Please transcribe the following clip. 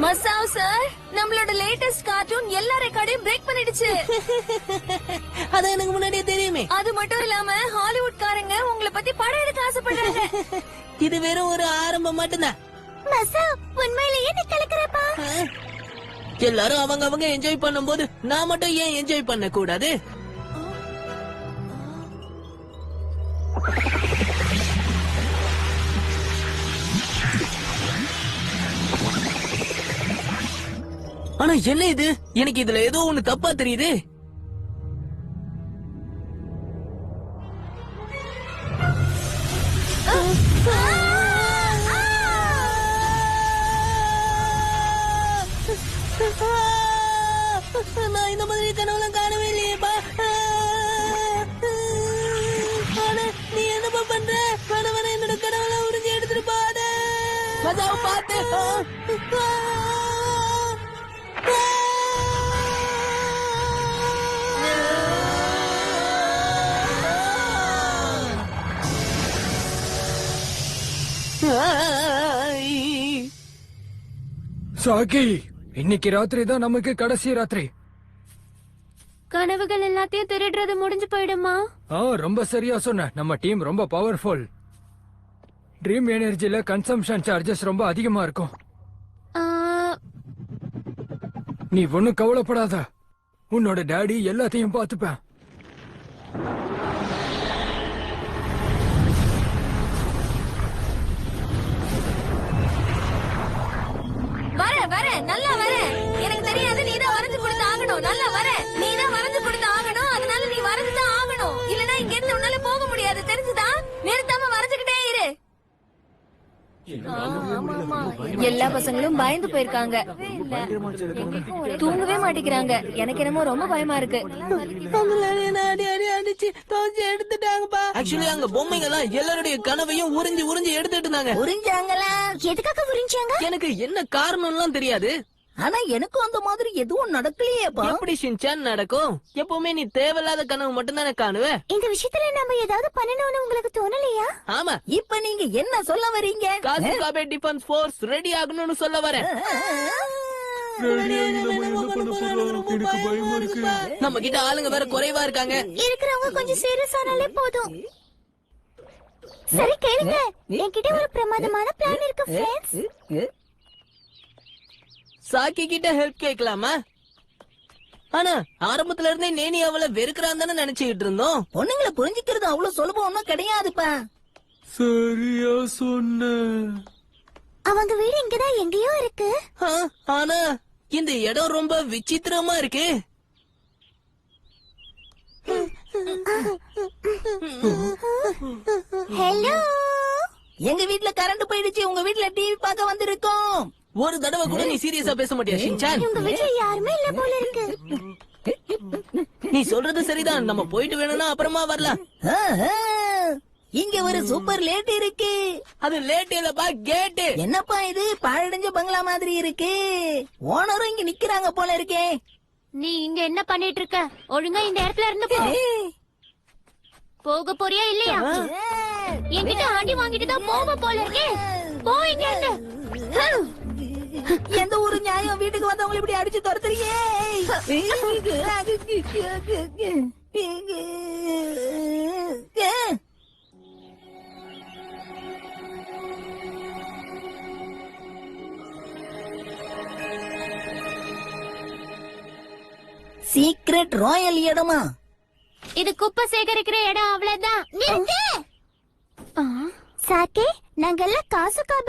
மசாவ் sir, நம்மளோட latest cartoon எல்லா ரெக்கார்டையும் break பண்ணிடுச்சு. அது எனக்கு முன்னாடியே தெரியுமே. அது மட்டும் இல்லாம ஹாலிவுட் காரங்க உங்களை பத்தி படம் எடுக்க ஆசைப்படுறாங்க. இது வெறும் ஒரு ஆரம்பம் மட்டும்தான். மசாவ், உண்மையிலேயே நீ கலக்குறப்பா. எல்லாரும் அவங்க என்ஜாய் பண்ணும்போது நான் மட்டும் ஏன் என்ஜாய் பண்ண கூடாது? ஆனா என்ன இது? எனக்கு இதுல ஏதோ ஒண்ணு தப்பா தெரியுது. நான் இந்த மாதிரி கனவுலாம் காணவே இல்லையேப்பா. நீ என்னப்பா பண்ற? வர என்னோட கனவுலாம் உறிஞ்சி எடுத்துட்டு பாடு. பார்த்து சாகி, இன்னைக்கு ராத்திரி தான் நமக்கு கடைசி ராத்திரி. கனவுகள் எல்லாத்தையும் திருடுறது முடிஞ்சு போயிடுமா? ரொம்ப சரியா சொன்ன. நம்ம டீம் ரொம்ப பவர்ஃபுல். ட்ரீம் எனர்ஜில கன்சம்ஷன் சார்ஜஸ் ரொம்ப அதிகமா இருக்கும். நீ ஒண்ணும் கவலைப்படாத, உன்னோட டாடி எல்லாத்தையும் பாத்துப்பேன். வர நல்லா வர. எனக்கு தெரியாது, நீதான் வரைஞ்சு கொடுத்து ஆகணும். நல்லா வர, நீதான் வரைஞ்சு கொடுத்து ஆகணும். அதனால நீ வரைஞ்சுதான் ஆகணும். இல்லனா இங்க இருந்து உன்னால போக முடியாது. தெரிஞ்சுதா? நிறுத்தாம வரைஞ்சுக்கிட்டே இரு. எல்லா பசங்களும் பயந்து போயிருக்காங்க. தூங்கவே மாட்டேங்கிறாங்க. எனக்கு என்னமோ ரொம்ப பயமா இருக்கு. எடுத்துட்டாங்கப்பா. ஆக்சுவலி அங்க பொம்மைங்க எல்லாம் எல்லாருடைய கனவையும் உறிஞ்சி எடுத்துட்டு இருந்தாங்க. உறிஞ்சாங்களா? எதுக்காக உறிஞ்சாங்க? எனக்கு என்ன காரணம்லாம் தெரியாது. ஆனா எனக்கும் அந்த மாதிரி எதுவும் நடக்கலையேப்பா. எப்படி ஷின்சான் நடக்கும்? எப்பவுமே நீ தேவையில்லாத கனவு மட்டும் தானே காணுவ. இந்த விஷயத்துல நம்ம ஏதாவது பண்ணணும்னு உங்களுக்கு தோணலையா? ஆமா. இப்ப நீங்க என்ன சொல்ல வரீங்க? காசுகாபே டிஃபென்ஸ் ஃபோர்ஸ் ரெடி ஆகணும்னு சொல்ல வரேன். நம்ம கிட்ட ஆளுங்க வேற குறைவா இருக்காங்க. இருக்கிறவங்க கொஞ்சம் சீரியஸ் ஆனாலே போதும். சரி கேளுங்க, என்கிட்ட ஒரு பிரமாதமான பிளான் இருக்கு ஃப்ரெண்ட்ஸ். சாக்கி கிட்ட ஹெல்ப் கேட்கலாமா? ஆனா ஆரம்பத்துல இருந்தே நேனி அவளை வெறுக்கிறான் தானே நினைச்சுக்கிட்டு இருந்தோம். பொண்ணுங்களை புரிஞ்சுக்கிறது அவ்வளவு சுலபம் ஒண்ணும் கிடையாதுப்பா. சரியா சொன்ன. அவங்க வீடு இங்கதான் எங்கேயோ இருக்கு. ஆனா இந்த இடம் ரொம்ப விசித்திரமா இருக்கு. ஹலோ, எங்க வீட்ல கரண்ட் போயிடுச்சு. உங்க வீட்ல டிவி பார்க்க வந்திருக்கோம். ஒரு தடவை கூட நீ சீரியஸா பேச மாட்டியா ஷின்சான்? உங்க வீட்ல யாருமே இல்ல போல இருக்கு. நீ சொல்றது சரிதான். நம்ம போயிட்டு வேணும்னா அப்புறமா வரலாம். இங்க ஒரு சூப்பர் லேட் இருக்கு. அது லேட் இல்லப்பா, கேட். என்னப்பா இது பாழடைஞ்ச பங்களா மாதிரி இருக்கு. ஓனரும் இங்க நிக்கிறாங்க போல இருக்கே. நீ இங்க என்ன பண்ணிட்டு இருக்க? ஒழுங்கா இந்த இடத்துல இருந்து போ. போக போறியா இல்லையா? என்கிட்ட ஆண்டி வாங்கிட்டு தான் போக போல இருக்கே. போ இங்க இருந்து. எந்த ஒரு நியாயம்? வீட்டுக்கு வந்தவங்களை இப்படி அடிச்சு துரத்துறியே. சீக்ரெட் ராயல் இடமா? இது குப்பை சேகரிக்கிற இடம், அவ்வளவுதான். சாக்கே, நாங்கெல்லாம் காசு